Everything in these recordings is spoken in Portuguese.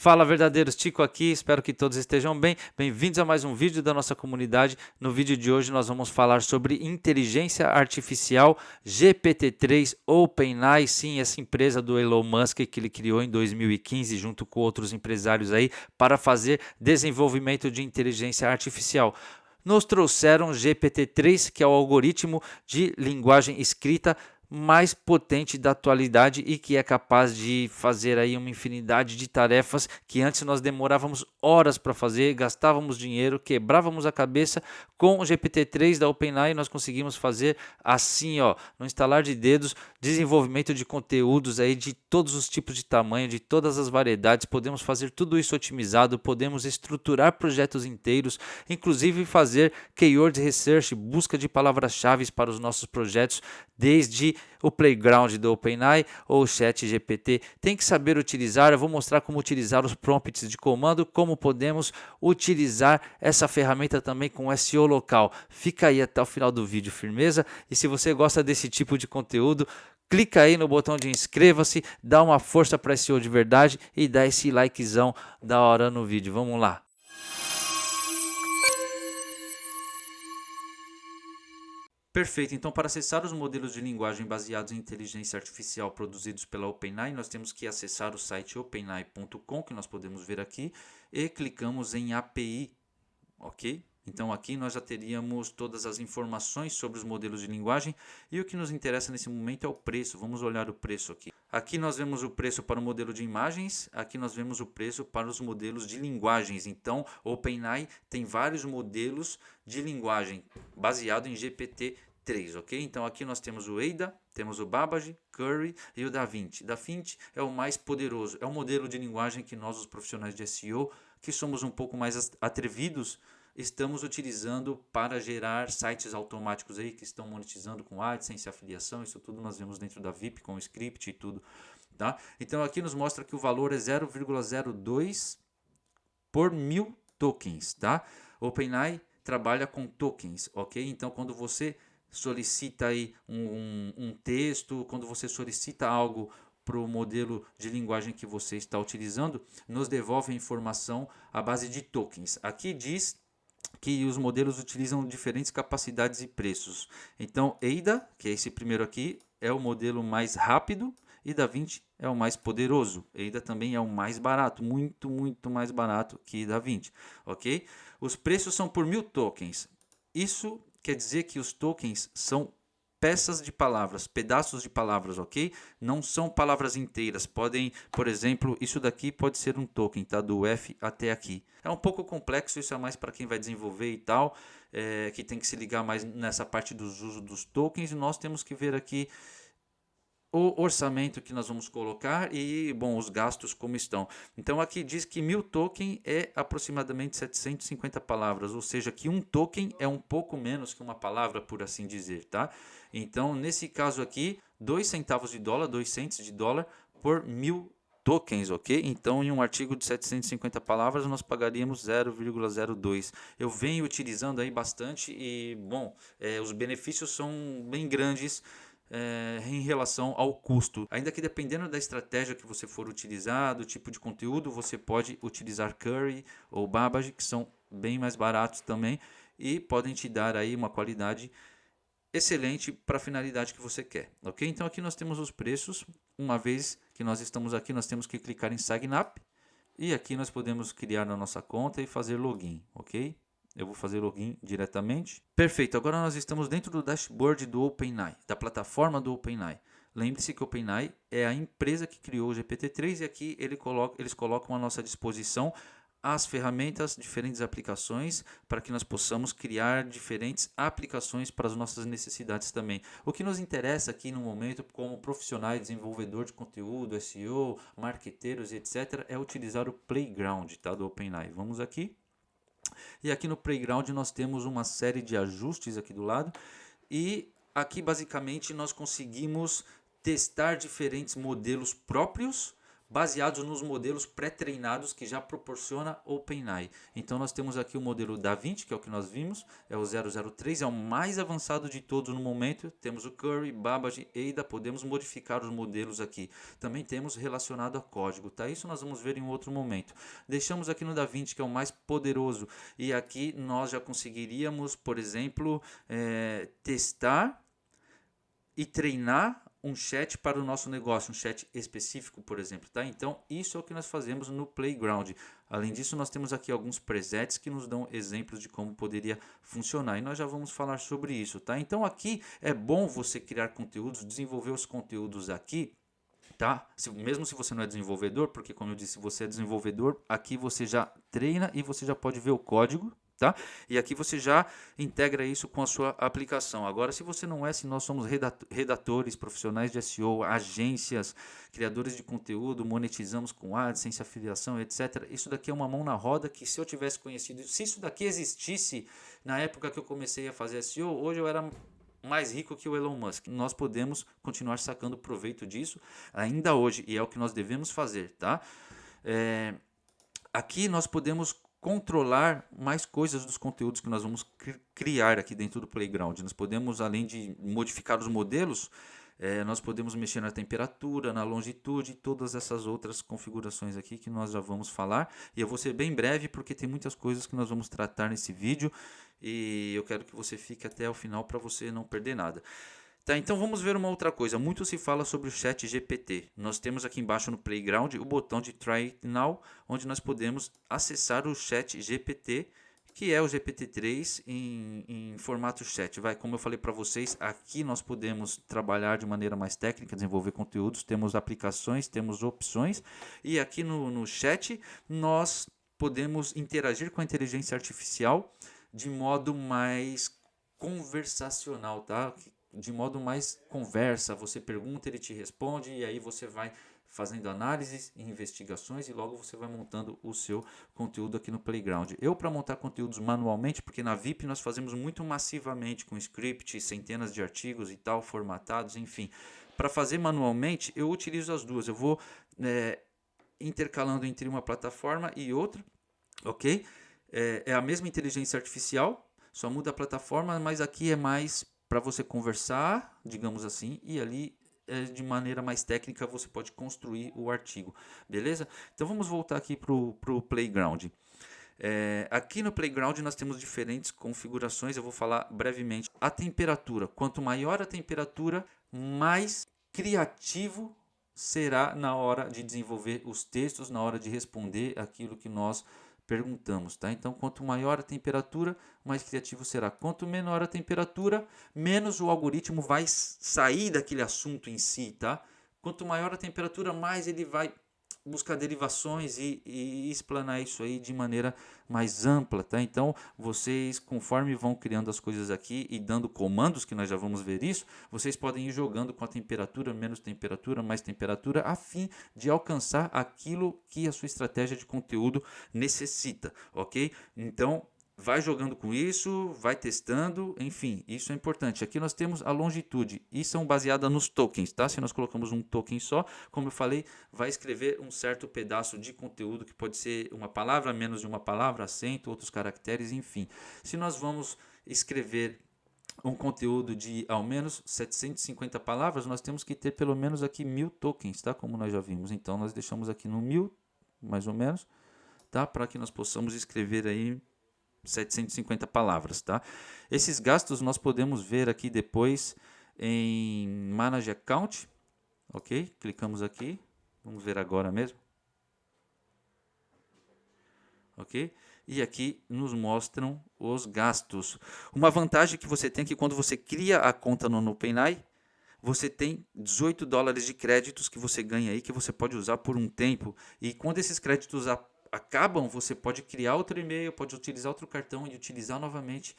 Fala, verdadeiros, Tico aqui, espero que todos estejam bem. Bem-vindos a mais um vídeo da nossa comunidade. No vídeo de hoje nós vamos falar sobre inteligência artificial GPT-3 OpenAI, sim, essa empresa do Elon Musk que ele criou em 2015 junto com outros empresários aí para fazer desenvolvimento de inteligência artificial. Nos trouxeram GPT-3, que é o algoritmo de linguagem escrita mais potente da atualidade e que é capaz de fazer aí uma infinidade de tarefas que antes nós demorávamos horas para fazer, gastávamos dinheiro, quebrávamos a cabeça. Com o GPT-3 da OpenAI nós conseguimos fazer assim, ó, no instalar de dedos, desenvolvimento de conteúdos aí de todos os tipos de tamanho, de todas as variedades. Podemos fazer tudo isso otimizado, podemos estruturar projetos inteiros, inclusive fazer keyword research, busca de palavras-chave para os nossos projetos, desde o Playground do OpenAI ou o ChatGPT. Tem que saber utilizar. Eu vou mostrar como utilizar os prompts de comando, como podemos utilizar essa ferramenta também com SEO local. Fica aí até o final do vídeo, firmeza? E se você gosta desse tipo de conteúdo, clica aí no botão de inscreva-se, dá uma força para SEO de verdade e dá esse likezão da hora no vídeo. Vamos lá. Perfeito, então para acessar os modelos de linguagem baseados em inteligência artificial produzidos pela OpenAI, nós temos que acessar o site openai.com, que nós podemos ver aqui, e clicamos em API, ok? Então aqui nós já teríamos todas as informações sobre os modelos de linguagem e o que nos interessa nesse momento é o preço. Vamos olhar o preço aqui. Aqui nós vemos o preço para o modelo de imagens, aqui nós vemos o preço para os modelos de linguagens. Então, o OpenAI tem vários modelos de linguagem baseado em GPT-3, ok? Então aqui nós temos o Ada, temos o Babbage, Curry e o DaVinci. DaVinci é o mais poderoso, é o modelo de linguagem que nós, os profissionais de SEO, que somos um pouco mais atrevidos, estamos utilizando para gerar sites automáticos aí que estão monetizando com AdSense, afiliação, isso tudo nós vemos dentro da VIP com o script e tudo, tá? Então aqui nos mostra que o valor é 0,02 por 1000 tokens, tá? OpenAI trabalha com tokens, ok? Então quando você solicita aí um texto, quando você solicita algo para o modelo de linguagem que você está utilizando, nos devolve a informação à base de tokens. Aqui diz que os modelos utilizam diferentes capacidades e preços. Então, Ada, que é esse primeiro aqui, é o modelo mais rápido e DaVinci é o mais poderoso. Ada também é o mais barato, muito mais barato que DaVinci, ok? Os preços são por 1000 tokens. Isso quer dizer que os tokens são peças de palavras, pedaços de palavras, ok? Não são palavras inteiras. Podem, por exemplo, isso daqui pode ser um token, tá? Do F até aqui. É um pouco complexo, isso é mais para quem vai desenvolver e tal, que tem que se ligar mais nessa parte dos usos dos tokens. E nós temos que ver aqui o orçamento que nós vamos colocar e, bom, os gastos como estão. Então aqui diz que 1000 token é aproximadamente 750 palavras, ou seja, que um token é um pouco menos que uma palavra, por assim dizer, tá? Então nesse caso aqui, 2 centavos de dólar, 2 cents de dólar por 1000 tokens, ok? Então em um artigo de 750 palavras nós pagaríamos 0,02. Eu venho utilizando aí bastante e, bom, os benefícios são bem grandes em relação ao custo. Ainda que dependendo da estratégia que você for utilizar, do tipo de conteúdo, você pode utilizar Curry ou Babbage, que são bem mais baratos também e podem te dar aí uma qualidade excelente para a finalidade que você quer, ok? Então aqui nós temos os preços. Uma vez que nós estamos aqui, nós temos que clicar em Sign Up e aqui nós podemos criar a nossa conta e fazer login, ok? Eu vou fazer login diretamente. Perfeito, agora nós estamos dentro do dashboard do OpenAI, da plataforma do OpenAI. Lembre-se que o OpenAI é a empresa que criou o GPT-3 e aqui eles colocam à nossa disposição as ferramentas, diferentes aplicações, para que nós possamos criar diferentes aplicações para as nossas necessidades também. O que nos interessa aqui no momento, como profissionais, desenvolvedor de conteúdo, SEO, marqueteiros, etc., é utilizar o Playground, tá, do OpenAI. Vamos aqui. E aqui no Playground nós temos uma série de ajustes aqui do lado. E aqui basicamente nós conseguimos testar diferentes modelos próprios baseados nos modelos pré-treinados que já proporciona OpenAI. Então nós temos aqui o modelo DaVinci, que é o que nós vimos, é o 003, é o mais avançado de todos no momento. Temos o Curry, Babbage, Ada, podemos modificar os modelos aqui. Também temos relacionado a código, tá? Isso nós vamos ver em um outro momento. Deixamos aqui no DaVinci, que é o mais poderoso, e aqui nós já conseguiríamos, por exemplo, testar e treinar um chat para o nosso negócio, um chat específico, por exemplo, tá? Então, isso é o que nós fazemos no Playground. Além disso, nós temos aqui alguns presets que nos dão exemplos de como poderia funcionar, e nós já vamos falar sobre isso, tá? Então, aqui é bom você criar conteúdos, desenvolver os conteúdos aqui, tá? Mesmo se você não é desenvolvedor, porque como eu disse, se você é desenvolvedor, aqui você já treina e você já pode ver o código, tá? E aqui você já integra isso com a sua aplicação. Agora, se você não é, se nós somos redatores, profissionais de SEO, agências, criadores de conteúdo, monetizamos com AdSense, afiliação, etc. Isso daqui é uma mão na roda que, se eu tivesse conhecido, se isso daqui existisse na época que eu comecei a fazer SEO, hoje eu era mais rico que o Elon Musk. Nós podemos continuar sacando proveito disso ainda hoje, e é o que nós devemos fazer, tá? Aqui nós podemos controlar mais coisas dos conteúdos que nós vamos criar aqui dentro do Playground. Nós podemos, além de modificar os modelos, nós podemos mexer na temperatura, na longitude, todas essas outras configurações aqui que nós já vamos falar. E eu vou ser bem breve porque tem muitas coisas que nós vamos tratar nesse vídeo e eu quero que você fique até o final para você não perder nada. Tá, então vamos ver uma outra coisa. Muito se fala sobre o Chat GPT. Nós temos aqui embaixo no Playground o botão de Try It Now, onde nós podemos acessar o Chat GPT, que é o GPT-3 em formato chat. Como eu falei para vocês, aqui nós podemos trabalhar de maneira mais técnica, desenvolver conteúdos, temos aplicações, temos opções, e aqui no chat nós podemos interagir com a inteligência artificial de modo mais conversacional, tá? De modo mais conversa, você pergunta, ele te responde e aí você vai fazendo análises e investigações e logo você vai montando o seu conteúdo aqui no Playground. Eu, para montar conteúdos manualmente, porque na VIP nós fazemos muito massivamente com script, centenas de artigos e tal, formatados, enfim. Para fazer manualmente, eu utilizo as duas. Eu vou intercalando entre uma plataforma e outra, ok? É a mesma inteligência artificial, só muda a plataforma, mas aqui é mais para você conversar, digamos assim, e ali de maneira mais técnica você pode construir o artigo, beleza? Então vamos voltar aqui para o Playground. Aqui no Playground nós temos diferentes configurações, eu vou falar brevemente. A temperatura, quanto maior a temperatura, mais criativo será na hora de desenvolver os textos, na hora de responder aquilo que nós perguntamos, tá? Então, quanto maior a temperatura, mais criativo será. Quanto menor a temperatura, menos o algoritmo vai sair daquele assunto em si, tá? Quanto maior a temperatura, mais ele vai buscar derivações e explanar isso aí de maneira mais ampla, tá? Então, vocês, conforme vão criando as coisas aqui e dando comandos, que nós já vamos ver isso, vocês podem ir jogando com a temperatura, menos temperatura, mais temperatura, a fim de alcançar aquilo que a sua estratégia de conteúdo necessita, ok? Então, vai jogando com isso, vai testando, enfim, isso é importante. Aqui nós temos a longitude e são baseadas nos tokens, tá? Se nós colocamos um token só, como eu falei, vai escrever um certo pedaço de conteúdo que pode ser uma palavra, menos de uma palavra, acento, outros caracteres, enfim. Se nós vamos escrever um conteúdo de ao menos 750 palavras, nós temos que ter pelo menos aqui 1000 tokens, tá? Como nós já vimos. Então nós deixamos aqui no 1000, mais ou menos, tá? Para que nós possamos escrever aí 750 palavras, tá? Esses gastos nós podemos ver aqui depois em Manage Account, ok? Clicamos aqui, vamos ver agora mesmo, ok? E aqui nos mostram os gastos. Uma vantagem que você tem é que quando você cria a conta no OpenAI, você tem $18 de créditos que você ganha aí, que você pode usar por um tempo, e quando esses créditos acabam, você pode criar outro e-mail, pode utilizar outro cartão e utilizar novamente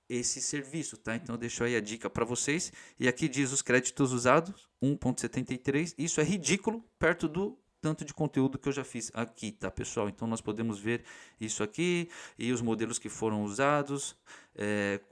esse serviço, tá? Então eu deixo aí a dica para vocês. E aqui diz os créditos usados, 1.73. Isso é ridículo perto do tanto de conteúdo que eu já fiz aqui, tá, pessoal? Então nós podemos ver isso aqui e os modelos que foram usados,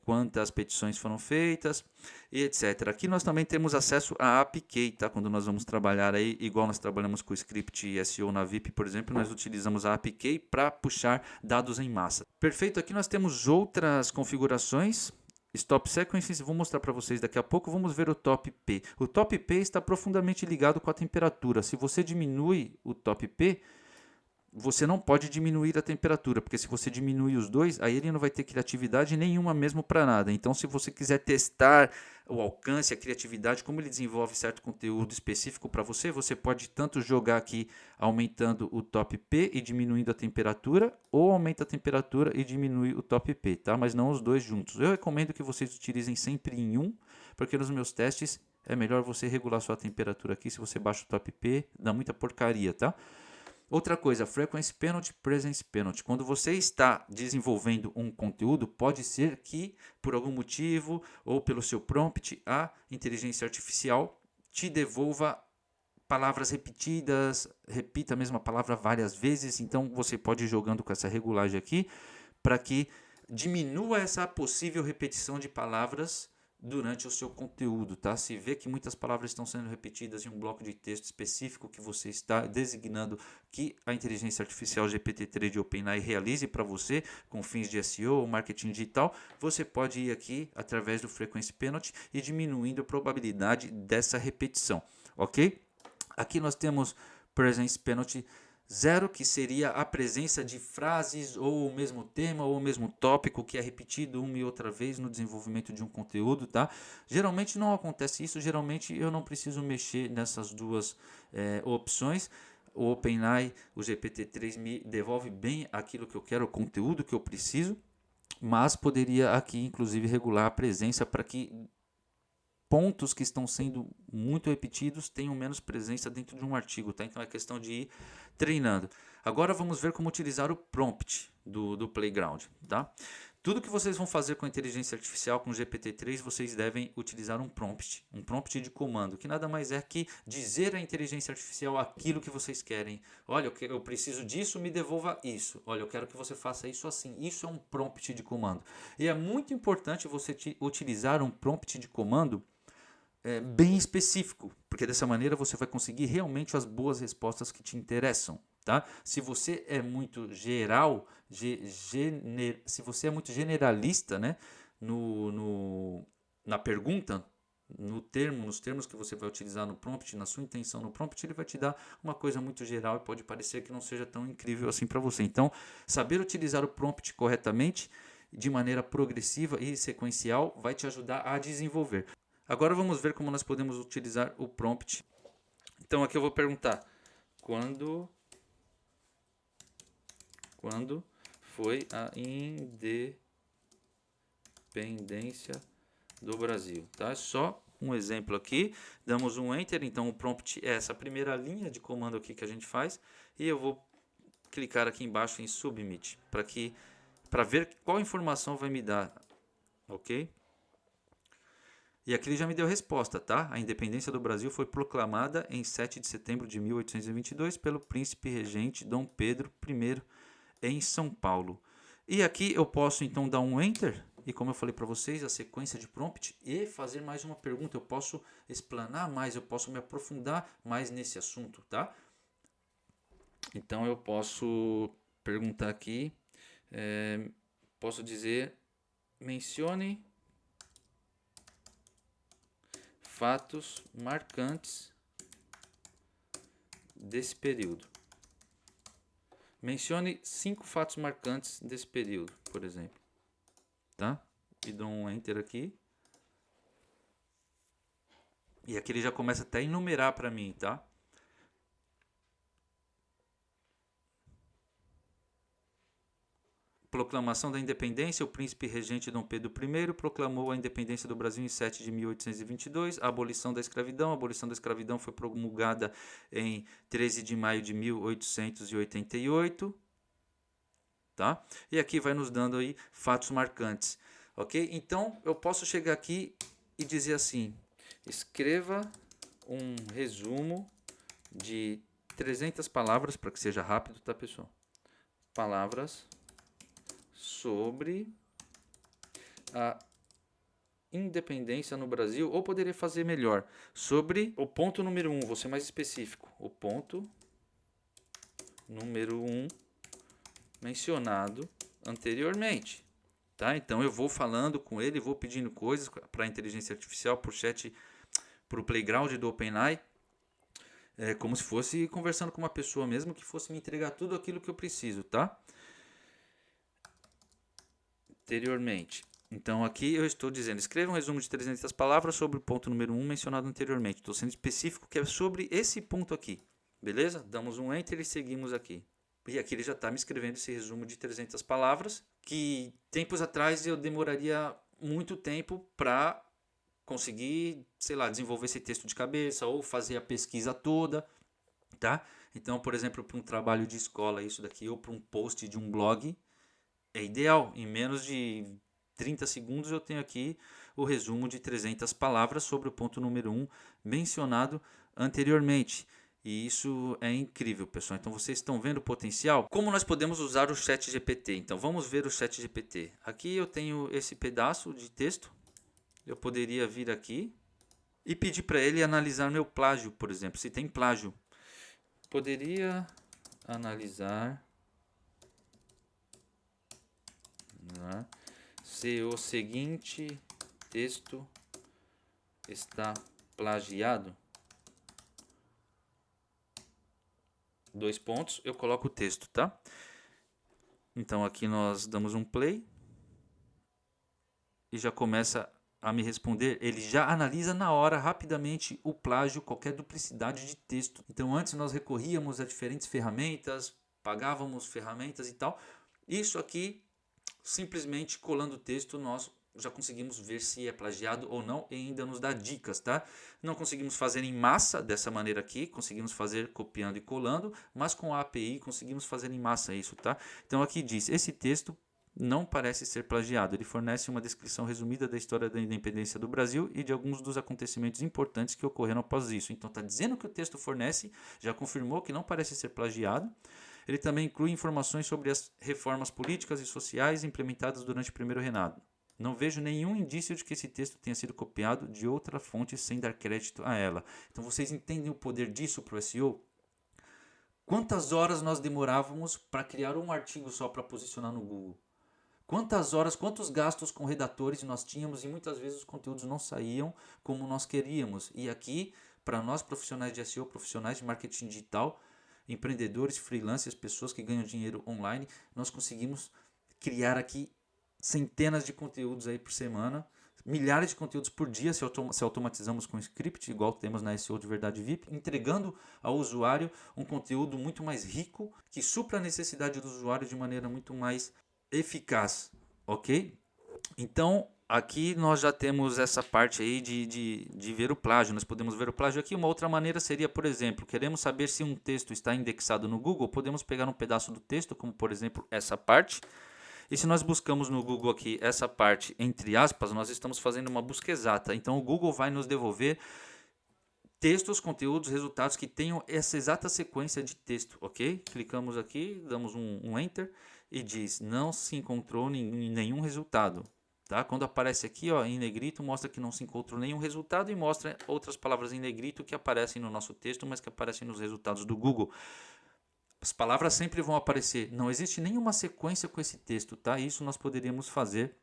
quantas petições foram feitas e etc. Aqui nós também temos acesso à API, tá? Quando nós vamos trabalhar aí, igual nós trabalhamos com o script SEO na VIP, por exemplo, nós utilizamos a API para puxar dados em massa. Perfeito, aqui nós temos outras configurações. Stop Sequences, vou mostrar para vocês daqui a pouco. Vamos ver o top P. O top P está profundamente ligado com a temperatura. Se você diminui o top P, você não pode diminuir a temperatura, porque se você diminuir os dois, aí ele não vai ter criatividade nenhuma mesmo para nada. Então, se você quiser testar o alcance, a criatividade, como ele desenvolve certo conteúdo específico para você, você pode tanto jogar aqui aumentando o top P e diminuindo a temperatura, ou aumenta a temperatura e diminui o top P, tá? Mas não os dois juntos. Eu recomendo que vocês utilizem sempre em um, porque nos meus testes é melhor você regular sua temperatura aqui. Se você baixa o top P, dá muita porcaria, tá? Outra coisa, Frequency Penalty, Presence Penalty. Quando você está desenvolvendo um conteúdo, pode ser que, por algum motivo, ou pelo seu prompt, a inteligência artificial te devolva palavras repetidas, repita a mesma palavra várias vezes. Então, você pode ir jogando com essa regulagem aqui, para que diminua essa possível repetição de palavras durante o seu conteúdo, tá? Se vê que muitas palavras estão sendo repetidas em um bloco de texto específico que você está designando que a inteligência artificial GPT-3 de OpenAI realize para você com fins de SEO ou marketing digital, você pode ir aqui através do Frequency Penalty e diminuindo a probabilidade dessa repetição, ok? Aqui nós temos Presence Penalty 0, que seria a presença de frases ou o mesmo tema ou o mesmo tópico que é repetido uma e outra vez no desenvolvimento de um conteúdo, tá? Geralmente não acontece isso, geralmente eu não preciso mexer nessas duas opções. O OpenAI, o GPT-3 me devolve bem aquilo que eu quero, o conteúdo que eu preciso, mas poderia aqui inclusive regular a presença para que pontos que estão sendo muito repetidos tenham menos presença dentro de um artigo, tá? Então é questão de ir treinando. Agora vamos ver como utilizar o prompt do Playground, tá? Tudo que vocês vão fazer com a inteligência artificial, com o GPT-3, vocês devem utilizar um prompt de comando, que nada mais é que dizer à inteligência artificial aquilo que vocês querem. Olha, eu preciso disso, me devolva isso. Olha, eu quero que você faça isso assim. Isso é um prompt de comando. E é muito importante você utilizar um prompt de comando bem específico, porque dessa maneira você vai conseguir realmente as boas respostas que te interessam, tá? Se você é muito geral, se você é muito generalista, né, na pergunta, nos termos que você vai utilizar no prompt, na sua intenção no prompt, ele vai te dar uma coisa muito geral e pode parecer que não seja tão incrível assim para você. Então, saber utilizar o prompt corretamente, de maneira progressiva e sequencial, vai te ajudar a desenvolver. Agora vamos ver como nós podemos utilizar o prompt. Então aqui eu vou perguntar quando foi a independência do Brasil, tá? Só um exemplo aqui, damos um enter, então o prompt é essa primeira linha de comando aqui que a gente faz e eu vou clicar aqui embaixo em submit para ver qual informação vai me dar, ok? E aqui ele já me deu a resposta, tá? A independência do Brasil foi proclamada em 7 de setembro de 1822 pelo príncipe regente Dom Pedro I em São Paulo. E aqui eu posso então dar um enter e, como eu falei para vocês, a sequência de prompt e fazer mais uma pergunta. Eu posso explanar mais, eu posso me aprofundar mais nesse assunto, tá? Então eu posso perguntar aqui, posso dizer, mencione fatos marcantes desse período. Mencione 5 fatos marcantes desse período, por exemplo. Tá? E dou um enter aqui. E aqui ele já começa até a enumerar para mim, tá? Proclamação da independência, o príncipe regente Dom Pedro I proclamou a independência do Brasil em 7 de 1822, a abolição da escravidão foi promulgada em 13 de maio de 1888, tá? E aqui vai nos dando aí fatos marcantes, ok? Então eu posso chegar aqui e dizer assim, escreva um resumo de 300 palavras, para que seja rápido, tá, pessoal? Palavras sobre a independência no Brasil, ou poderia fazer melhor, sobre o ponto número 1, vou ser mais específico, o ponto número 1 mencionado anteriormente. Tá? Então eu vou falando com ele, vou pedindo coisas para a inteligência artificial, para o chat, para o playground do OpenAI, como se fosse conversando com uma pessoa mesmo, que fosse me entregar tudo aquilo que eu preciso, tá? Anteriormente. Então aqui eu estou dizendo, escreva um resumo de 300 palavras sobre o ponto número 1 mencionado anteriormente. Estou sendo específico que é sobre esse ponto aqui. Beleza? Damos um Enter e seguimos aqui. E aqui ele já está me escrevendo esse resumo de 300 palavras, que tempos atrás eu demoraria muito tempo para conseguir, sei lá, desenvolver esse texto de cabeça ou fazer a pesquisa toda, tá? Então, por exemplo, para um trabalho de escola isso daqui, ou para um post de um blog, é ideal. Em menos de 30 segundos eu tenho aqui o resumo de 300 palavras sobre o ponto número 1 mencionado anteriormente. E isso é incrível, pessoal. Então vocês estão vendo o potencial? Como nós podemos usar o chat GPT? Então vamos ver o chat GPT. Aqui eu tenho esse pedaço de texto. Eu poderia vir aqui e pedir para ele analisar meu plágio, por exemplo. Se tem plágio. Poderia analisar, né, se o seguinte texto está plagiado. 2 pontos, eu coloco o texto, tá? Então aqui nós damos um play e já começa a me responder. Ele já analisa na hora, rapidamente, o plágio, qualquer duplicidade de texto. Então antes nós recorríamos a diferentes ferramentas, pagávamos ferramentas e tal. Isso aqui, simplesmente colando o texto, nós já conseguimos ver se é plagiado ou não e ainda nos dá dicas, tá? Não conseguimos fazer em massa dessa maneira aqui, conseguimos fazer copiando e colando, mas com a API conseguimos fazer em massa isso, tá? Então aqui diz, esse texto não parece ser plagiado, ele fornece uma descrição resumida da história da independência do Brasil e de alguns dos acontecimentos importantes que ocorreram após isso. Então está dizendo que o texto fornece, já confirmou que não parece ser plagiado. Ele também inclui informações sobre as reformas políticas e sociais implementadas durante o primeiro reinado. Não vejo nenhum indício de que esse texto tenha sido copiado de outra fonte sem dar crédito a ela. Então vocês entendem o poder disso para o SEO? Quantas horas nós demorávamos para criar um artigo só para posicionar no Google? Quantas horas, quantos gastos com redatores nós tínhamos e muitas vezes os conteúdos não saíam como nós queríamos. E aqui, para nós profissionais de SEO, profissionais de marketing digital, empreendedores, freelancers, pessoas que ganham dinheiro online, nós conseguimos criar aqui centenas de conteúdos aí por semana, milhares de conteúdos por dia se automatizamos com script, igual temos na SEO de Verdade VIP, entregando ao usuário um conteúdo muito mais rico, que supra a necessidade do usuário de maneira muito mais eficaz, ok? Então, aqui nós já temos essa parte aí de ver o plágio. Nós podemos ver o plágio aqui. Uma outra maneira seria, por exemplo, queremos saber se um texto está indexado no Google. Podemos pegar um pedaço do texto, como por exemplo essa parte. E se nós buscamos no Google aqui essa parte entre aspas, nós estamos fazendo uma busca exata. Então o Google vai nos devolver textos, conteúdos, resultados que tenham essa exata sequência de texto, ok? Clicamos aqui, damos um Enter e diz, não se encontrou nenhum resultado. Tá? Quando aparece aqui ó, em negrito, mostra que não se encontrou nenhum resultado e mostra outras palavras em negrito que aparecem no nosso texto, mas que aparecem nos resultados do Google. As palavras sempre vão aparecer. Não existe nenhuma sequência com esse texto. Tá? Isso nós poderíamos fazer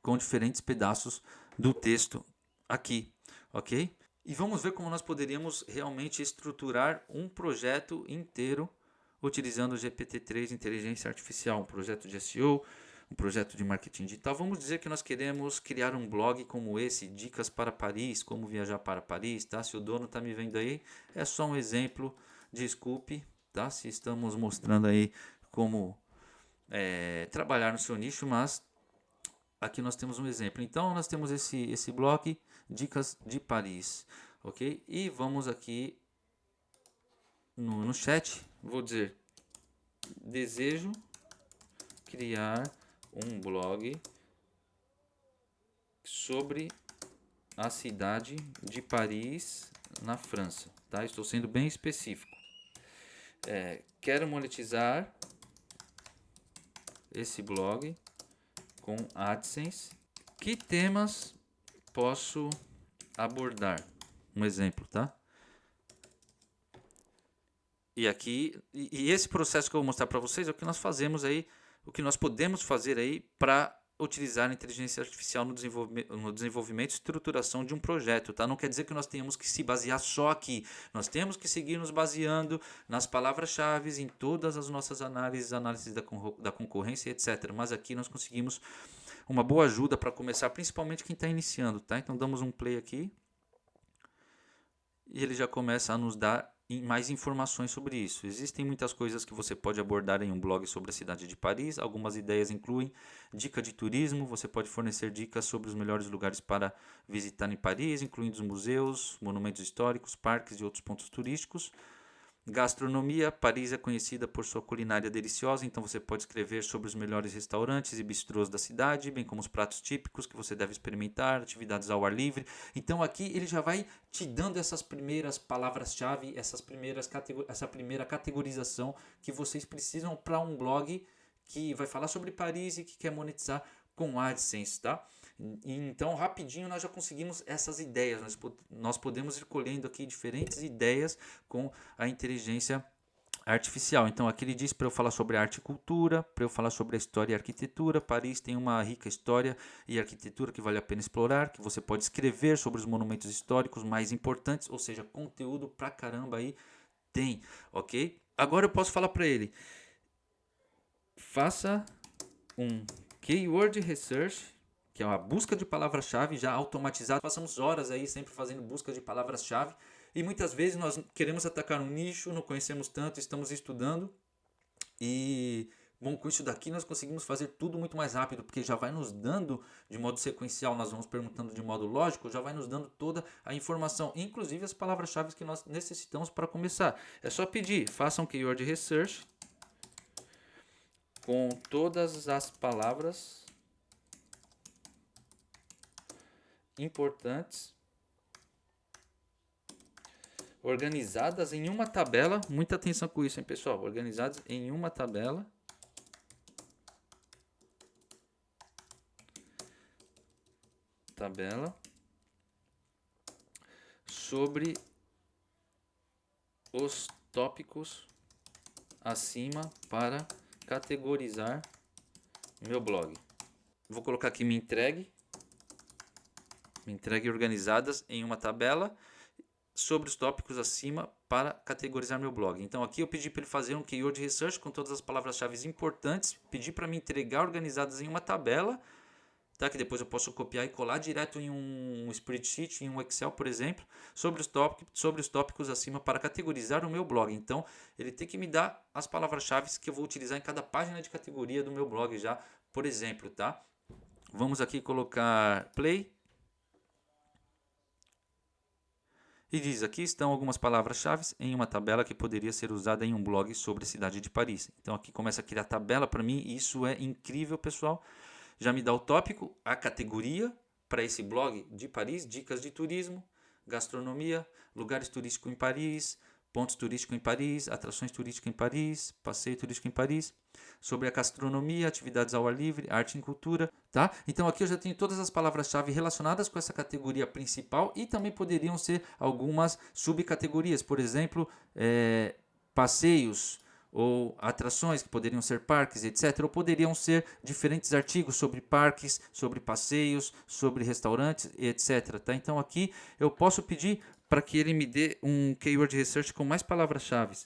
com diferentes pedaços do texto aqui. Ok? E vamos ver como nós poderíamos realmente estruturar um projeto inteiro utilizando o GPT-3 Inteligência Artificial, um projeto de SEO, um projeto de marketing digital. Vamos dizer que nós queremos criar um blog como esse, Dicas para Paris, como viajar para Paris, tá? Se o dono está me vendo aí, é só um exemplo, desculpe, tá? Se estamos mostrando aí como trabalhar no seu nicho, mas aqui nós temos um exemplo. Então nós temos esse blog, Dicas de Paris, ok? E vamos aqui no chat, vou dizer, desejo criar um blog sobre a cidade de Paris, na França. Tá? Estou sendo bem específico. Quero monetizar esse blog com AdSense. Que temas posso abordar? Um exemplo, tá? E aqui, e esse processo que eu vou mostrar para vocês é o que nós fazemos aí, o que nós podemos fazer aí para utilizar a inteligência artificial no desenvolvimento e estruturação de um projeto, tá? Não quer dizer que nós tenhamos que se basear só aqui. Nós temos que seguir nos baseando nas palavras-chave, em todas as nossas análises da concorrência, etc. Mas aqui nós conseguimos uma boa ajuda para começar, principalmente quem está iniciando, tá? Então damos um play aqui e ele já começa a nos dar mais informações sobre isso. Existem muitas coisas que você pode abordar em um blog sobre a cidade de Paris. Algumas ideias incluem dica de turismo. Você pode fornecer dicas sobre os melhores lugares para visitar em Paris, incluindo os museus, monumentos históricos, parques e outros pontos turísticos. Gastronomia. Paris é conhecida por sua culinária deliciosa, então você pode escrever sobre os melhores restaurantes e bistrôs da cidade, bem como os pratos típicos que você deve experimentar, atividades ao ar livre. Então aqui ele já vai te dando essas primeiras palavras-chave, essa primeira categorização que vocês precisam para um blog que vai falar sobre Paris e que quer monetizar com AdSense, tá? Então, rapidinho nós já conseguimos essas ideias. Nós podemos ir colhendo aqui diferentes ideias com a inteligência artificial. Então, aqui ele diz para eu falar sobre arte e cultura, para eu falar sobre a história e arquitetura. Paris tem uma rica história e arquitetura que vale a pena explorar, que você pode escrever sobre os monumentos históricos mais importantes, ou seja, conteúdo pra caramba aí tem, ok? Agora eu posso falar para ele, faça um keyword research, que é uma busca de palavra-chave já automatizada. Passamos horas aí sempre fazendo busca de palavras-chave e muitas vezes nós queremos atacar um nicho, não conhecemos tanto, estamos estudando e bom, com isso daqui nós conseguimos fazer tudo muito mais rápido, porque já vai nos dando de modo sequencial, nós vamos perguntando de modo lógico, já vai nos dando toda a informação, inclusive as palavras-chave que nós necessitamos para começar. É só pedir, faça um keyword research com todas as palavras importantes organizadas em uma tabela. Muita atenção com isso, hein, pessoal? Organizadas em uma tabela sobre os tópicos acima para categorizar meu blog. Vou colocar aqui me entregue organizadas em uma tabela sobre os tópicos acima para categorizar meu blog. Então aqui eu pedi para ele fazer um keyword research com todas as palavras-chave importantes, pedi para me entregar organizadas em uma tabela, tá? Que depois eu posso copiar e colar direto em um spreadsheet, em um Excel, por exemplo, sobre os tópicos acima para categorizar o meu blog. Então ele tem que me dar as palavras-chave que eu vou utilizar em cada página de categoria do meu blog já, por exemplo, tá? Vamos aqui colocar play. E diz, aqui estão algumas palavras-chave em uma tabela que poderia ser usada em um blog sobre a cidade de Paris. Então aqui começa a criar tabela para mim e isso é incrível, pessoal. Já me dá o tópico, a categoria para esse blog de Paris, dicas de turismo, gastronomia, lugares turísticos em Paris, pontos turísticos em Paris, atrações turísticas em Paris, passeio turístico em Paris, sobre a gastronomia, atividades ao ar livre, arte e cultura, tá? Então aqui eu já tenho todas as palavras-chave relacionadas com essa categoria principal e também poderiam ser algumas subcategorias, por exemplo, passeios ou atrações que poderiam ser parques, etc. Ou poderiam ser diferentes artigos sobre parques, sobre passeios, sobre restaurantes, etc. Tá? Então aqui eu posso pedir para que ele me dê um keyword research com mais palavras-chave.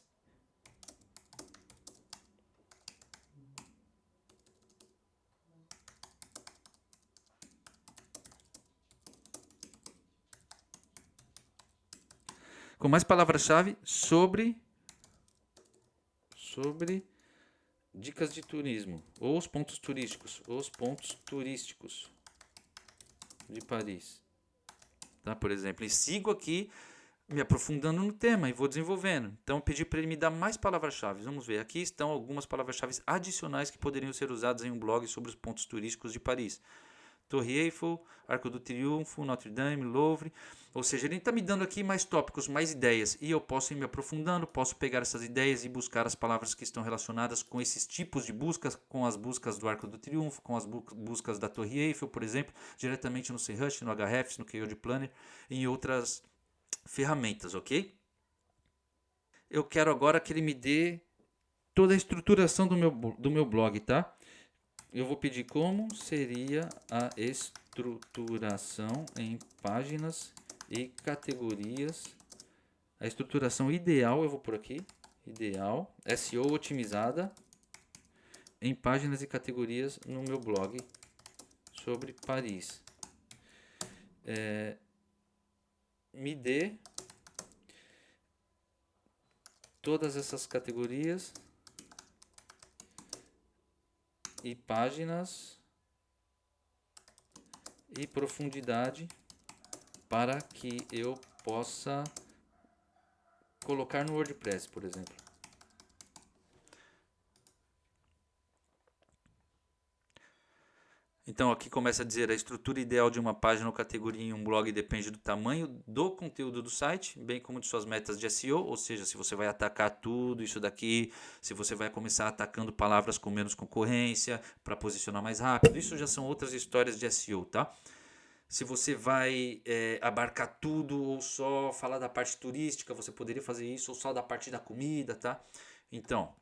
Com mais palavras-chave sobre dicas de turismo, ou os pontos turísticos de Paris. Tá? Por exemplo, e sigo aqui me aprofundando no tema e vou desenvolvendo. Então, pedi para ele me dar mais palavras-chave. Vamos ver, aqui estão algumas palavras-chave adicionais que poderiam ser usadas em um blog sobre os pontos turísticos de Paris. Torre Eiffel, Arco do Triunfo, Notre Dame, Louvre. Ou seja, ele está me dando aqui mais tópicos, mais ideias, e eu posso ir me aprofundando, posso pegar essas ideias e buscar as palavras que estão relacionadas com esses tipos de buscas, com as buscas do Arco do Triunfo, com as buscas da Torre Eiffel, por exemplo, diretamente no SEMrush, no Ahrefs, no Keyword Planner e em outras ferramentas, ok? Eu quero agora que ele me dê toda a estruturação do meu blog, tá? Eu vou pedir como seria a estruturação em páginas e categorias. A estruturação ideal, eu vou por aqui, ideal, SEO otimizada em páginas e categorias no meu blog sobre Paris. Me dê todas essas categorias e páginas e profundidade para que eu possa colocar no WordPress, por exemplo. Então aqui começa a dizer: a estrutura ideal de uma página ou categoria em um blog depende do tamanho do conteúdo do site, bem como de suas metas de SEO, ou seja, se você vai atacar tudo isso daqui, se você vai começar atacando palavras com menos concorrência para posicionar mais rápido, isso já são outras histórias de SEO, tá? Se você vai abarcar tudo ou só falar da parte turística, você poderia fazer isso, ou só da parte da comida, tá? Então,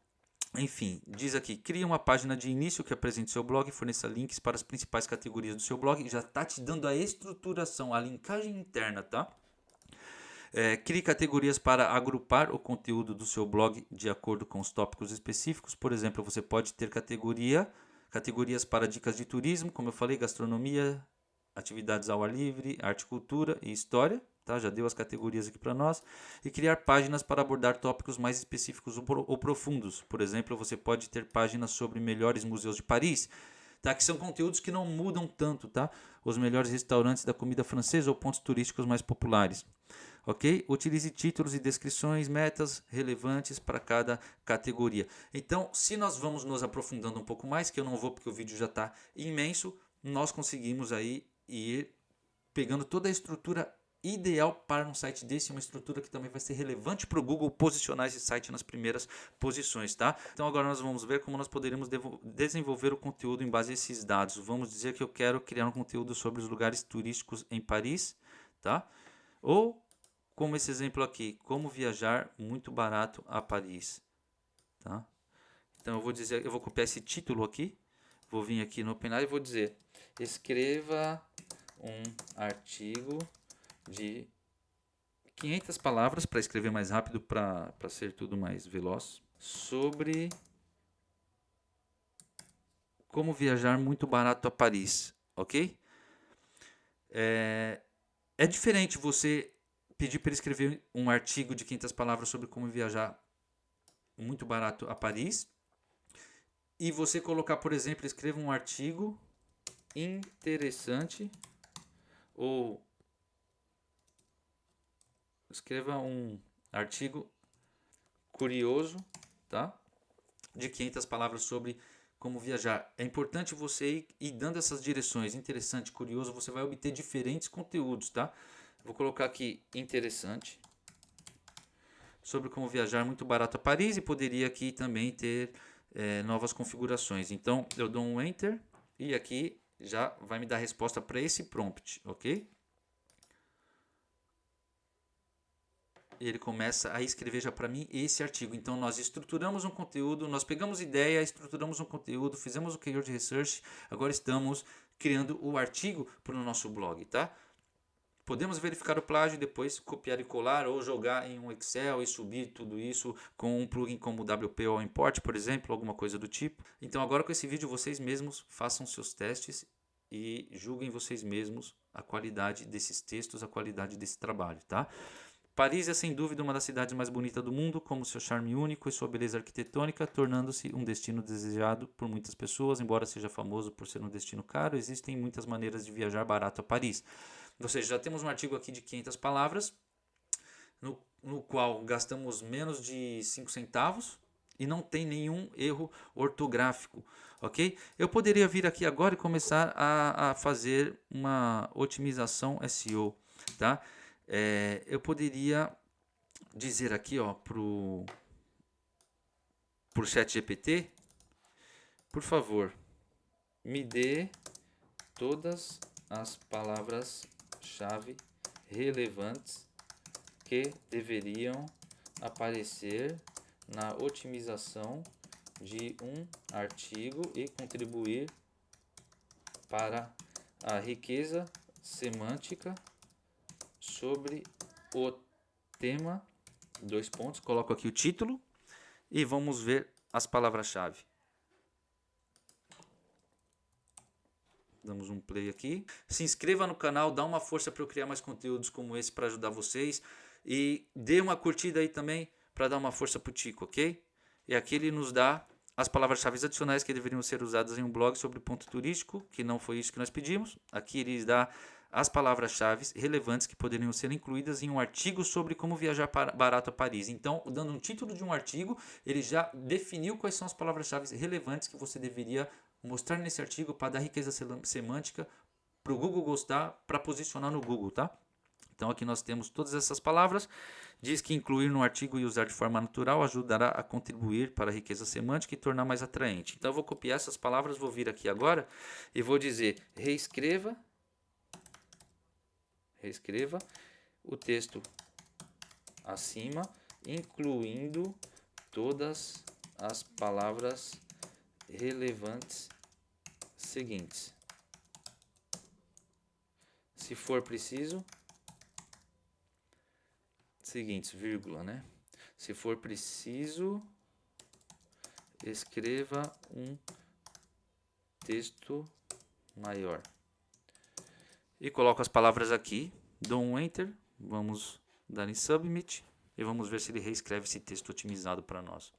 enfim, diz aqui: cria uma página de início que apresente seu blog e forneça links para as principais categorias do seu blog. Já está te dando a estruturação, a linkagem interna, tá? Crie categorias para agrupar o conteúdo do seu blog de acordo com os tópicos específicos. Por exemplo, você pode ter categorias para dicas de turismo, como eu falei, gastronomia, atividades ao ar livre, arte, cultura e história. Tá? Já deu as categorias aqui para nós. E criar páginas para abordar tópicos mais específicos ou profundos. Por exemplo, você pode ter páginas sobre melhores museus de Paris, tá? Que são conteúdos que não mudam tanto, tá? Os melhores restaurantes da comida francesa ou pontos turísticos mais populares. Ok? Utilize títulos e descrições, metas relevantes para cada categoria. Então, se nós vamos nos aprofundando um pouco mais, que eu não vou porque o vídeo já está imenso, nós conseguimos aí ir pegando toda a estrutura ideal para um site desse, uma estrutura que também vai ser relevante para o Google posicionar esse site nas primeiras posições, tá? Então agora nós vamos ver como nós poderíamos desenvolver o conteúdo em base a esses dados. Vamos dizer que eu quero criar um conteúdo sobre os lugares turísticos em Paris, tá? Ou como esse exemplo aqui, como viajar muito barato a Paris, tá? Então eu vou copiar esse título aqui, vou vir aqui no OpenAI e vou dizer: escreva um artigo de 500 palavras para escrever mais rápido, para ser tudo mais veloz, sobre como viajar muito barato a Paris, ok? É diferente você pedir para ele escrever um artigo de 500 palavras sobre como viajar muito barato a Paris e você colocar, por exemplo, escreva um artigo interessante ou escreva um artigo curioso, tá? De 500 palavras sobre como viajar. É importante você ir dando essas direções, interessante, curioso, você vai obter diferentes conteúdos, tá? Vou colocar aqui interessante, sobre como viajar muito barato a Paris, e poderia aqui também ter novas configurações. Então eu dou um Enter e aqui já vai me dar a resposta para esse prompt, ok? Ele começa a escrever já para mim esse artigo. Então nós estruturamos um conteúdo, nós pegamos ideia, estruturamos um conteúdo, fizemos o keyword research, agora estamos criando o artigo para o nosso blog, tá? Podemos verificar o plágio e depois copiar e colar ou jogar em um Excel e subir tudo isso com um plugin como o WP ou Import, por exemplo, alguma coisa do tipo. Então agora com esse vídeo vocês mesmos façam seus testes e julguem vocês mesmos a qualidade desses textos, a qualidade desse trabalho, tá? Paris é sem dúvida uma das cidades mais bonitas do mundo, como seu charme único e sua beleza arquitetônica, tornando-se um destino desejado por muitas pessoas. Embora seja famoso por ser um destino caro, existem muitas maneiras de viajar barato a Paris. Ou seja, já temos um artigo aqui de 500 palavras, no qual gastamos menos de 5 centavos e não tem nenhum erro ortográfico, ok? Eu poderia vir aqui agora e começar a fazer uma otimização SEO, tá? Eu poderia dizer aqui, ó, pro ChatGPT, por favor, me dê todas as palavras-chave relevantes que deveriam aparecer na otimização de um artigo e contribuir para a riqueza semântica sobre o tema, dois pontos, coloco aqui o título e vamos ver as palavras-chave. Damos um play aqui. Se inscreva no canal, dá uma força para eu criar mais conteúdos como esse para ajudar vocês. E dê uma curtida aí também para dar uma força para o Tico, ok? E aqui ele nos dá as palavras-chave adicionais que deveriam ser usadas em um blog sobre ponto turístico, que não foi isso que nós pedimos. Aqui ele dá as palavras-chave relevantes que poderiam ser incluídas em um artigo sobre como viajar barato a Paris. Então, dando um título de um artigo, ele já definiu quais são as palavras-chave relevantes que você deveria mostrar nesse artigo para dar riqueza semântica, para o Google gostar, para posicionar no Google, tá? Então aqui nós temos todas essas palavras. Diz que incluir no artigo e usar de forma natural ajudará a contribuir para a riqueza semântica e tornar mais atraente. Então eu vou copiar essas palavras, vou vir aqui agora e vou dizer reescreva o texto acima, incluindo todas as palavras relevantes seguintes. Se for preciso, seguintes, vírgula, né? Se for preciso, escreva um texto maior. E coloco as palavras aqui, dou um Enter, vamos dar em Submit e vamos ver se ele reescreve esse texto otimizado para nós.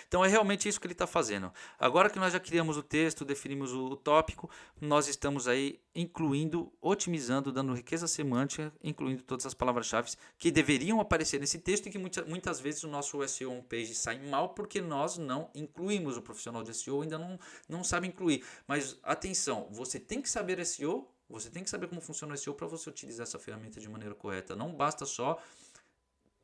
Então é realmente isso que ele está fazendo. Agora que nós já criamos o texto, definimos o tópico, nós estamos aí incluindo, otimizando, dando riqueza semântica, incluindo todas as palavras-chave que deveriam aparecer nesse texto e que muitas vezes o nosso SEO homepage sai mal porque nós não incluímos. O profissional de SEO ainda não sabe incluir. Mas atenção, você tem que saber SEO, você tem que saber como funciona o SEO para você utilizar essa ferramenta de maneira correta. Não basta só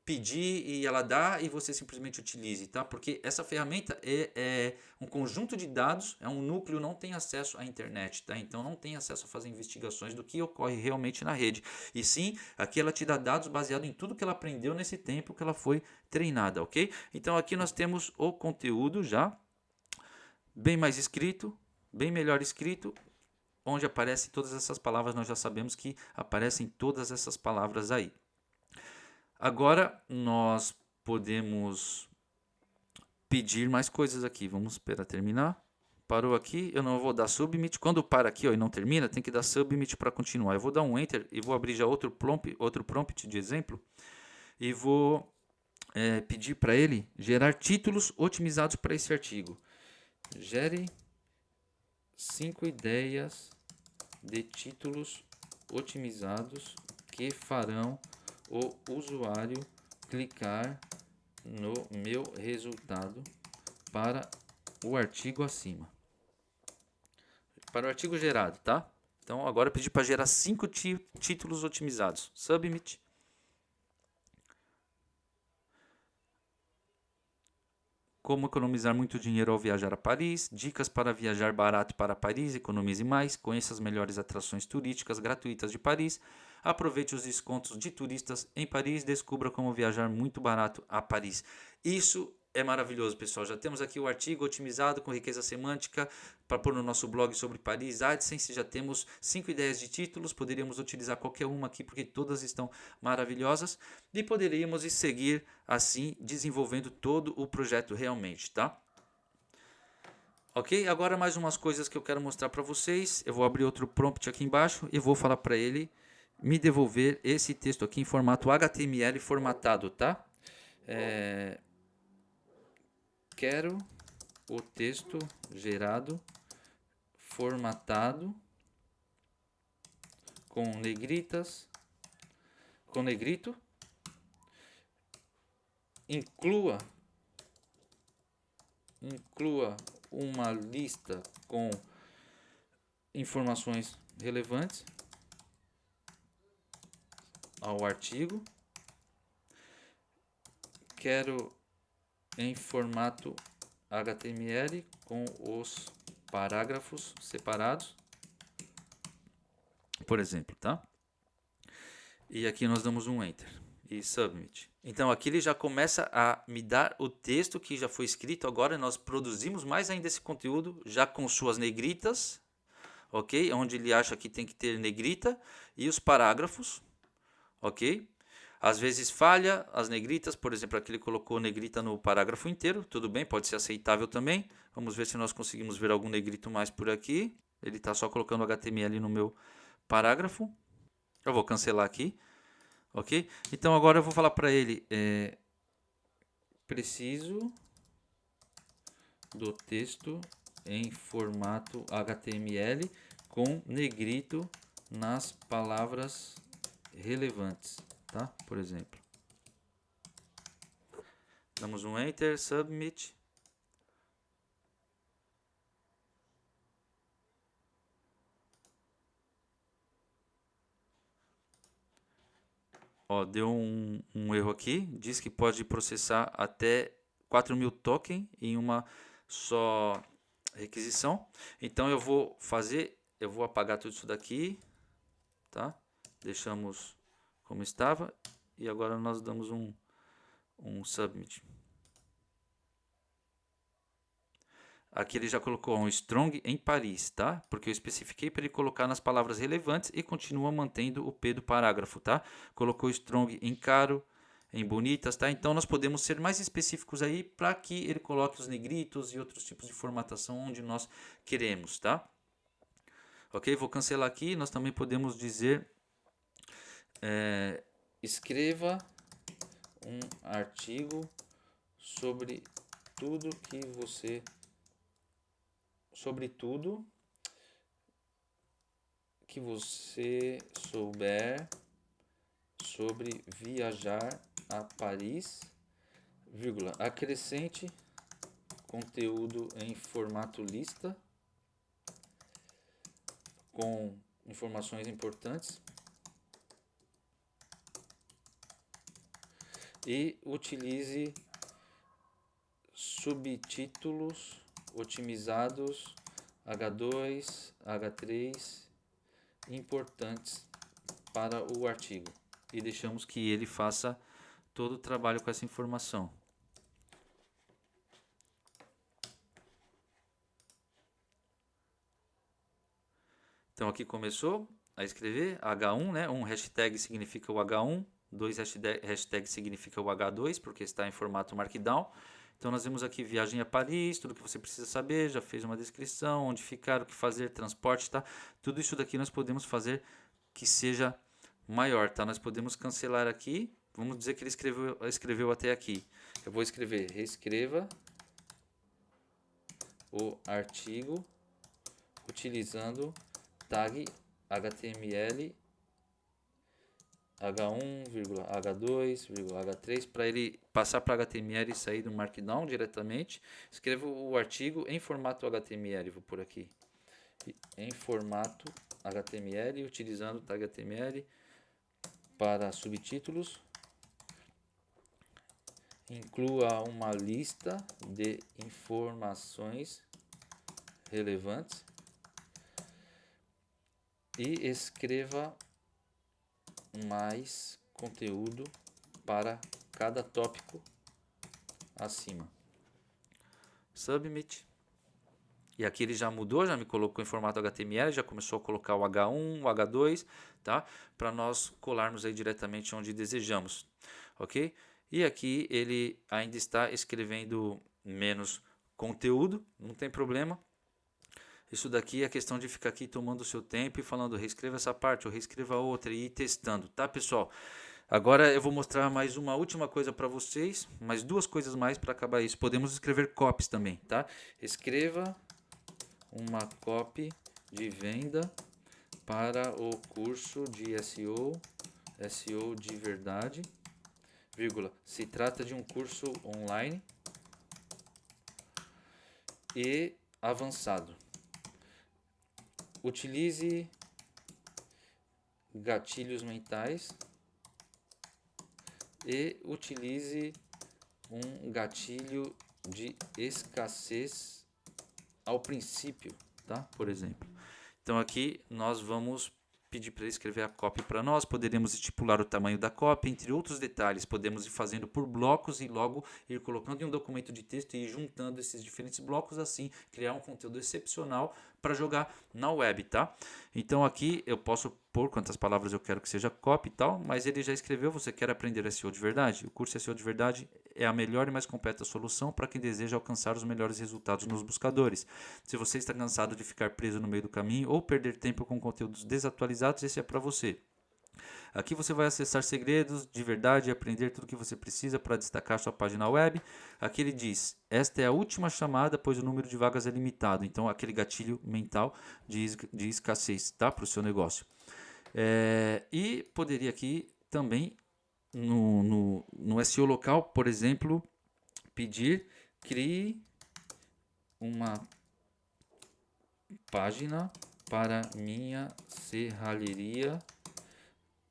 pedir e ela dá e você simplesmente utilize, tá? Porque essa ferramenta é um conjunto de dados, é um núcleo, não tem acesso à internet, tá? Então não tem acesso a fazer investigações do que ocorre realmente na rede. E sim, aqui ela te dá dados baseado em tudo que ela aprendeu nesse tempo que ela foi treinada, ok? Então aqui nós temos o conteúdo já bem mais escrito, bem melhor escrito, onde aparecem todas essas palavras, nós já sabemos que aparecem todas essas palavras aí. Agora nós podemos pedir mais coisas aqui. Vamos esperar terminar. Parou aqui, eu não vou dar submit. Quando para aqui ó, e não termina, tem que dar submit para continuar. Eu vou dar um enter e vou abrir já outro prompt de exemplo. E vou pedir para ele gerar títulos otimizados para esse artigo. Gere 5 ideias de títulos otimizados que farão o usuário clicar no meu resultado para o artigo acima. Para o artigo gerado, tá? Então agora eu pedi para gerar 5 títulos otimizados. Submit. Como economizar muito dinheiro ao viajar a Paris. Dicas para viajar barato para Paris. Economize mais. Conheça as melhores atrações turísticas gratuitas de Paris. Aproveite os descontos de turistas em Paris. Descubra como viajar muito barato a Paris. Isso é maravilhoso, pessoal. Já temos aqui o artigo otimizado com riqueza semântica para pôr no nosso blog sobre Paris AdSense. Já temos 5 ideias de títulos. Poderíamos utilizar qualquer uma aqui porque todas estão maravilhosas. E poderíamos seguir assim desenvolvendo todo o projeto realmente, tá? Ok? Agora mais umas coisas que eu quero mostrar para vocês. Eu vou abrir outro prompt aqui embaixo e vou falar para ele me devolver esse texto aqui em formato HTML formatado, tá? Quero o texto gerado formatado com negritas, com negrito, inclua inclua uma lista com informações relevantes ao artigo. Quero em formato HTML com os parágrafos separados, por exemplo, tá? E aqui nós damos um Enter e Submit. Então aqui ele já começa a me dar o texto que já foi escrito. Agora nós produzimos mais ainda esse conteúdo já com suas negritas, ok? Onde ele acha que tem que ter negrita e os parágrafos, ok? Às vezes falha as negritas, por exemplo, aqui ele colocou negrita no parágrafo inteiro, tudo bem, pode ser aceitável também. Vamos ver se nós conseguimos ver algum negrito mais por aqui. Ele está só colocando HTML no meu parágrafo. Eu vou cancelar aqui, ok? Então agora eu vou falar para ele, preciso do texto em formato HTML com negrito nas palavras relevantes, tá? Por exemplo. Damos um Enter, Submit. Ó, deu um erro aqui. Diz que pode processar até 4.000 tokens em uma só requisição. Então eu vou apagar tudo isso daqui, tá? Deixamos como estava e agora nós damos um Submit. Aqui ele já colocou um strong em Paris, tá? Porque eu especifiquei para ele colocar nas palavras relevantes e continua mantendo o P do parágrafo, tá? Colocou strong em caro, em bonitas, tá? Então nós podemos ser mais específicos aí para que ele coloque os negritos e outros tipos de formatação onde nós queremos, tá? Ok? Vou cancelar aqui. Nós também podemos dizer escreva um artigo sobre tudo que você souber sobre viajar a Paris, vírgula, acrescente conteúdo em formato lista com informações importantes e utilize subtítulos otimizados H2, H3 importantes para o artigo e deixamos que ele faça todo o trabalho com essa informação. Então aqui começou a escrever H1, né? Um hashtag significa o H1, dois hashtags significa o H2, porque está em formato Markdown. Então nós vemos aqui viagem a Paris, tudo que você precisa saber, já fez uma descrição, onde ficar, o que fazer, transporte, tá? Tudo isso daqui nós podemos fazer que seja maior, tá? Nós podemos cancelar aqui, vamos dizer que ele escreveu até aqui. Eu vou escrever, reescreva o artigo utilizando tag HTML H1, H2, H3 para ele passar para HTML e sair do Markdown diretamente. Escrevo o artigo em formato HTML, vou por aqui. Em formato HTML, utilizando tag HTML para subtítulos. Inclua uma lista de informações relevantes e escreva mais conteúdo para cada tópico acima. Submit. E aqui ele já mudou, já me colocou em formato HTML, já começou a colocar o H1, o H2, tá? Para nós colarmos aí diretamente onde desejamos, ok? E aqui ele ainda está escrevendo menos conteúdo, não tem problema. Isso daqui é questão de ficar aqui tomando o seu tempo e falando, reescreva essa parte ou reescreva outra e ir testando, tá, pessoal? Agora eu vou mostrar mais uma última coisa para vocês, mais duas coisas mais para acabar isso. Podemos escrever copies também, tá? Escreva uma copy de venda para o curso de SEO de verdade, vírgula, se trata de um curso online e avançado. Utilize gatilhos mentais e utilize um gatilho de escassez ao princípio, tá? Por exemplo. Então aqui nós vamos pedir para ele escrever a copy para nós, poderemos estipular o tamanho da copy, entre outros detalhes, podemos ir fazendo por blocos e logo ir colocando em um documento de texto e ir juntando esses diferentes blocos, assim criar um conteúdo excepcional para jogar na web, tá? Então aqui eu posso pôr quantas palavras eu quero que seja copy e tal, mas ele já escreveu, você quer aprender SEO de verdade? O curso SEO de verdade é a melhor e mais completa solução para quem deseja alcançar os melhores resultados nos buscadores. Se você está cansado de ficar preso no meio do caminho ou perder tempo com conteúdos desatualizados, esse é para você. Aqui você vai acessar segredos de verdade e aprender tudo o que você precisa para destacar sua página web. Aqui ele diz, esta é a última chamada, pois o número de vagas é limitado. Então, aquele gatilho mental de escassez, tá? Para o seu negócio. E poderia aqui também, no SEO local, por exemplo, pedir, crie uma página para minha serralheria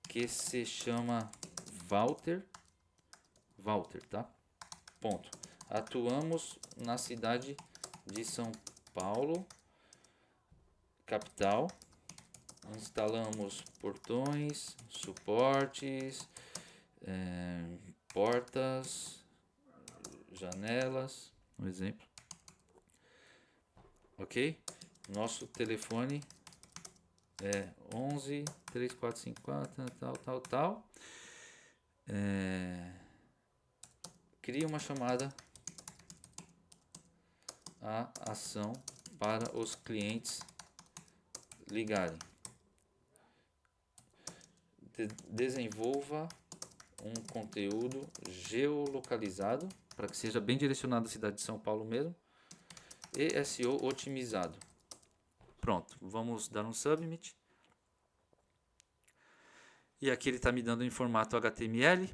que se chama Walter, tá? Ponto. Atuamos na cidade de São Paulo, capital. Instalamos portões, suportes, portas, janelas, um exemplo. Ok? Nosso telefone é 11 3454 tal. Cria uma chamada à ação para os clientes ligarem. Desenvolva um conteúdo geolocalizado para que seja bem direcionado à cidade de São Paulo mesmo e SEO otimizado. Pronto, vamos dar um submit. E aqui ele está me dando em formato HTML.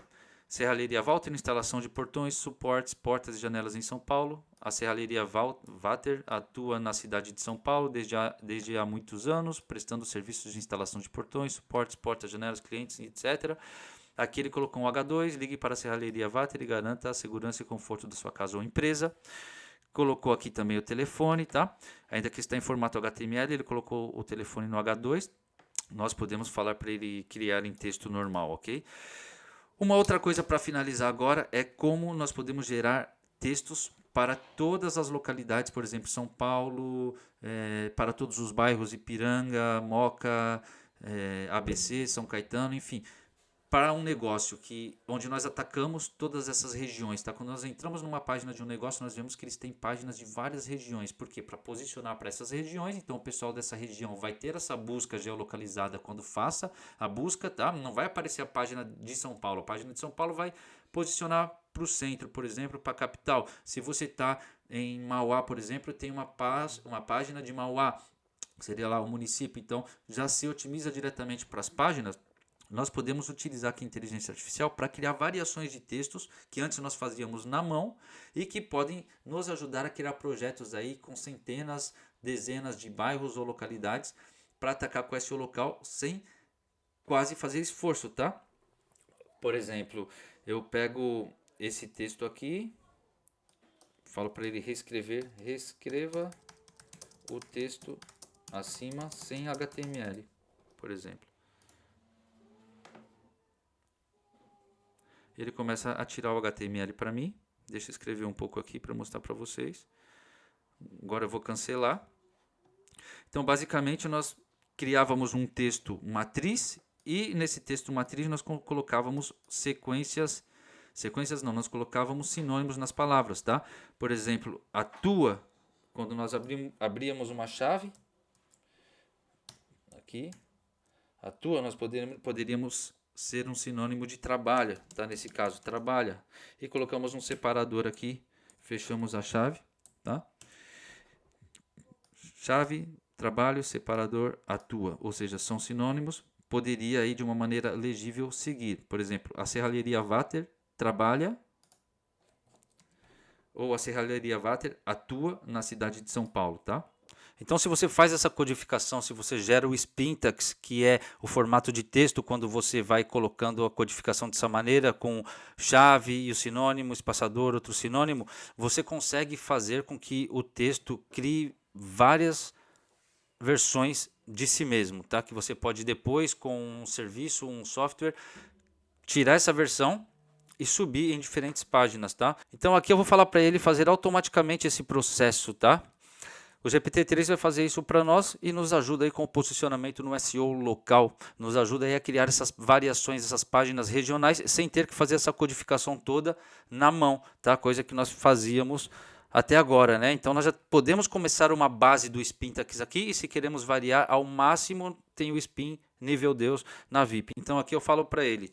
Serralheria Walter, instalação de portões, suportes, portas e janelas em São Paulo. A Serralheria Walter atua na cidade de São Paulo desde há muitos anos, prestando serviços de instalação de portões, suportes, portas, janelas, clientes, etc. Aqui ele colocou um H2, ligue para a Serralheria Walter e garanta a segurança e conforto da sua casa ou empresa. Colocou aqui também o telefone, tá? Ainda que está em formato HTML, ele colocou o telefone no H2. Nós podemos falar para ele criar em texto normal, ok? Uma outra coisa para finalizar agora é como nós podemos gerar textos para todas as localidades, por exemplo, São Paulo, para todos os bairros, Ipiranga, Moca, ABC, São Caetano, enfim, para um negócio onde nós atacamos todas essas regiões, tá? Quando nós entramos numa página de um negócio, nós vemos que eles têm páginas de várias regiões. Por quê? Para posicionar para essas regiões, então o pessoal dessa região vai ter essa busca geolocalizada quando faça a busca, tá? Não vai aparecer a página de São Paulo. A página de São Paulo vai posicionar para o centro, por exemplo, para a capital. Se você está em Mauá, por exemplo, tem uma página de Mauá, seria lá o município, então já se otimiza diretamente para as páginas. Nós podemos utilizar aqui a inteligência artificial para criar variações de textos que antes nós fazíamos na mão e que podem nos ajudar a criar projetos aí com centenas, dezenas de bairros ou localidades para atacar com SEO local sem quase fazer esforço, tá? Por exemplo, eu pego esse texto aqui, falo para ele reescreva o texto acima sem HTML, por exemplo. Ele começa a tirar o HTML para mim. Deixa eu escrever um pouco aqui para mostrar para vocês. Agora eu vou cancelar. Então, basicamente, nós criávamos um texto matriz e nesse texto matriz nós colocávamos sequências não, nós colocávamos sinônimos nas palavras, tá? Por exemplo, atua, quando nós abríamos uma chave, aqui, atua, nós poderíamos ser um sinônimo de trabalha, tá? Nesse caso, trabalha. E colocamos um separador aqui, fechamos a chave, tá? Chave, trabalho, separador, atua. Ou seja, são sinônimos. Poderia aí de uma maneira legível seguir. Por exemplo, a serralheria Walter trabalha ou a Serralheria Vater atua na cidade de São Paulo, tá? Então, se você faz essa codificação, se você gera o Spintax, que é o formato de texto, quando você vai colocando a codificação dessa maneira, com chave e o sinônimo, espaçador, outro sinônimo, você consegue fazer com que o texto crie várias versões de si mesmo, tá? Que você pode depois, com um serviço, um software, tirar essa versão e subir em diferentes páginas, tá? Então aqui eu vou falar para ele fazer automaticamente esse processo, tá? O GPT-3 vai fazer isso para nós e nos ajuda aí com o posicionamento no SEO local, nos ajuda aí a criar essas variações, essas páginas regionais, sem ter que fazer essa codificação toda na mão, tá? Coisa que nós fazíamos até agora, né? Então nós já podemos começar uma base do Spintax aqui e se queremos variar ao máximo, tem o Spin nível Deus na VIP. Então aqui eu falo para ele,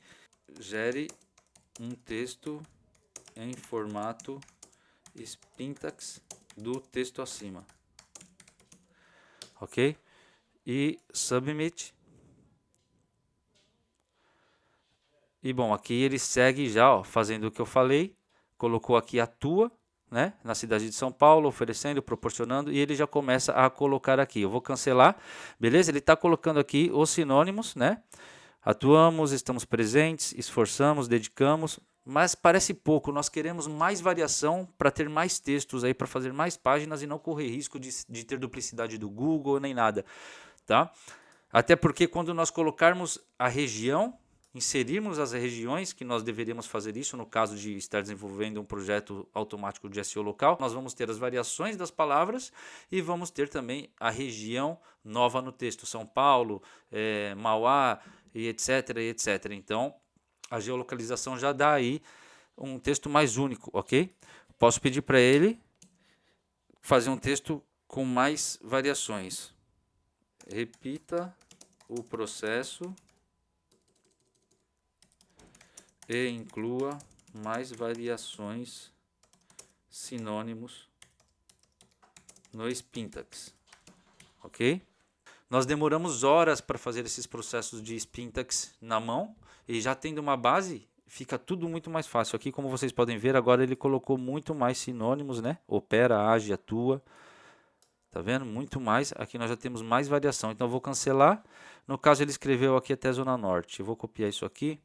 gere um texto em formato Spintax do texto acima. Ok? E submit. E bom, aqui ele segue já, ó, fazendo o que eu falei. Colocou aqui atua, né, na cidade de São Paulo, oferecendo, proporcionando, e ele já começa a colocar aqui. Eu vou cancelar, beleza? Ele está colocando aqui os sinônimos, né? Atuamos, estamos presentes, esforçamos, dedicamos, mas parece pouco. Nós queremos mais variação para ter mais textos aí, para fazer mais páginas e não correr risco de ter duplicidade do Google nem nada, tá? Até porque quando nós colocarmos a região, inserirmos as regiões, que nós deveríamos fazer isso no caso de estar desenvolvendo um projeto automático de SEO local, nós vamos ter as variações das palavras e vamos ter também a região nova no texto, São Paulo, Mauá, e etc, e etc. Então, a geolocalização já dá aí um texto mais único, ok? Posso pedir para ele fazer um texto com mais variações. Repita o processo e inclua mais variações, sinônimos no Spintax, ok? Nós demoramos horas para fazer esses processos de Spintax na mão e já tendo uma base, fica tudo muito mais fácil. Aqui, como vocês podem ver, agora ele colocou muito mais sinônimos, né? Opera, age, atua. Tá vendo? Muito mais. Aqui nós já temos mais variação. Então eu vou cancelar. No caso, ele escreveu aqui até Zona Norte. Eu vou copiar isso aqui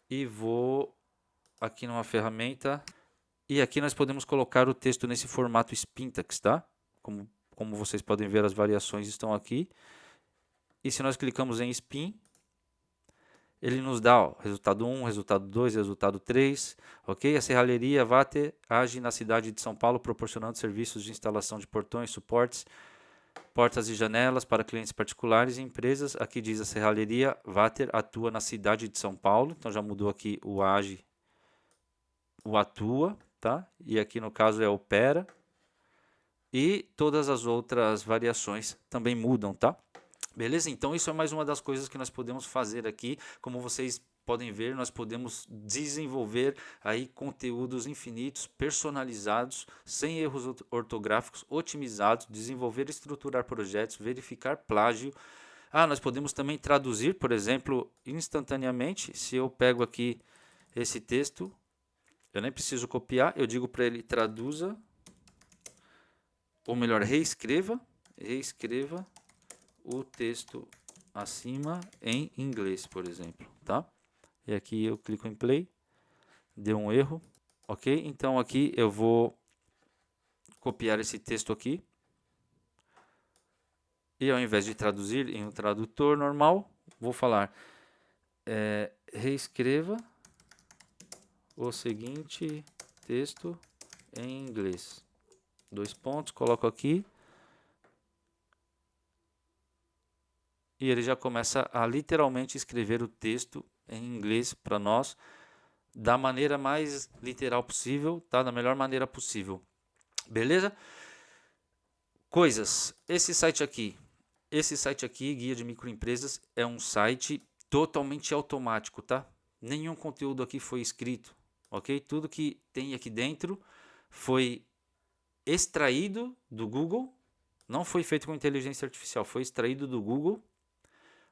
e vou aqui numa ferramenta. E aqui nós podemos colocar o texto nesse formato Spintax, tá? Como vocês podem ver, as variações estão aqui. E se nós clicamos em Spin, ele nos dá, ó, resultado 1, resultado 2, resultado 3. Ok? A Serralheria Vater age na cidade de São Paulo, proporcionando serviços de instalação de portões, suportes, portas e janelas para clientes particulares e empresas. Aqui diz a Serralheria Vater atua na cidade de São Paulo. Então já mudou aqui o age, o atua, tá? E aqui no caso é opera. E todas as outras variações também mudam, tá? Beleza? Então isso é mais uma das coisas que nós podemos fazer aqui. Como vocês podem ver, nós podemos desenvolver aí conteúdos infinitos, personalizados, sem erros ortográficos, otimizados, desenvolver e estruturar projetos, verificar plágio. Nós podemos também traduzir, por exemplo, instantaneamente. Se eu pego aqui esse texto, eu nem preciso copiar, eu digo para ele traduza, ou melhor, reescreva o texto acima em inglês, por exemplo, tá? E aqui eu clico em play, deu um erro, ok? Então aqui eu vou copiar esse texto aqui e ao invés de traduzir em um tradutor normal, vou falar reescreva o seguinte texto em inglês. 2 pontos, coloco aqui. E ele já começa a literalmente escrever o texto em inglês para nós da maneira mais literal possível, tá? Da melhor maneira possível. Beleza? Coisas. Esse site aqui, Guia de Microempresas, é um site totalmente automático, tá? Nenhum conteúdo aqui foi escrito, ok? Tudo que tem aqui dentro foi extraído do Google, não foi feito com inteligência artificial, foi extraído do Google,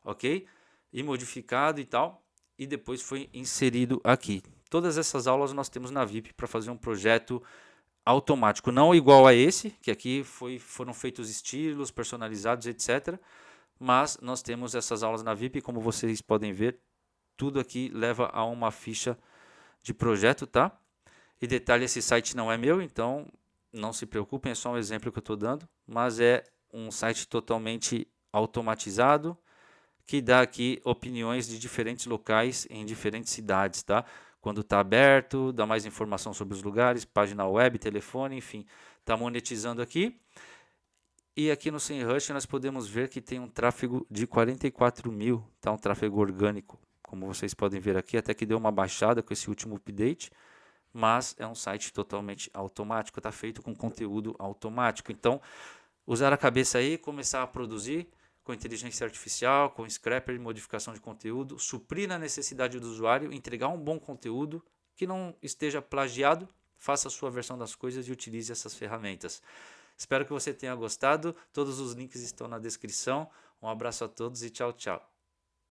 ok? E modificado e tal, e depois foi inserido aqui, todas essas aulas nós temos na VIP para fazer um projeto automático, não igual a esse, que aqui foram feitos estilos personalizados, etc. Mas nós temos essas aulas na VIP, como vocês podem ver, tudo aqui leva a uma ficha de projeto, tá? E detalhe, esse site não é meu, então não se preocupem, é só um exemplo que eu estou dando, mas é um site totalmente automatizado, que dá aqui opiniões de diferentes locais em diferentes cidades, tá? Quando está aberto, dá mais informação sobre os lugares, página web, telefone, enfim, está monetizando aqui. E aqui no SEMrush nós podemos ver que tem um tráfego de 44 mil, tá? Um tráfego orgânico, como vocês podem ver aqui, até que deu uma baixada com esse último update, mas é um site totalmente automático, está feito com conteúdo automático. Então, usar a cabeça aí, começar a produzir com inteligência artificial, com scrapper e modificação de conteúdo, suprir a necessidade do usuário, entregar um bom conteúdo que não esteja plagiado, faça a sua versão das coisas e utilize essas ferramentas. Espero que você tenha gostado, todos os links estão na descrição. Um abraço a todos e tchau, tchau.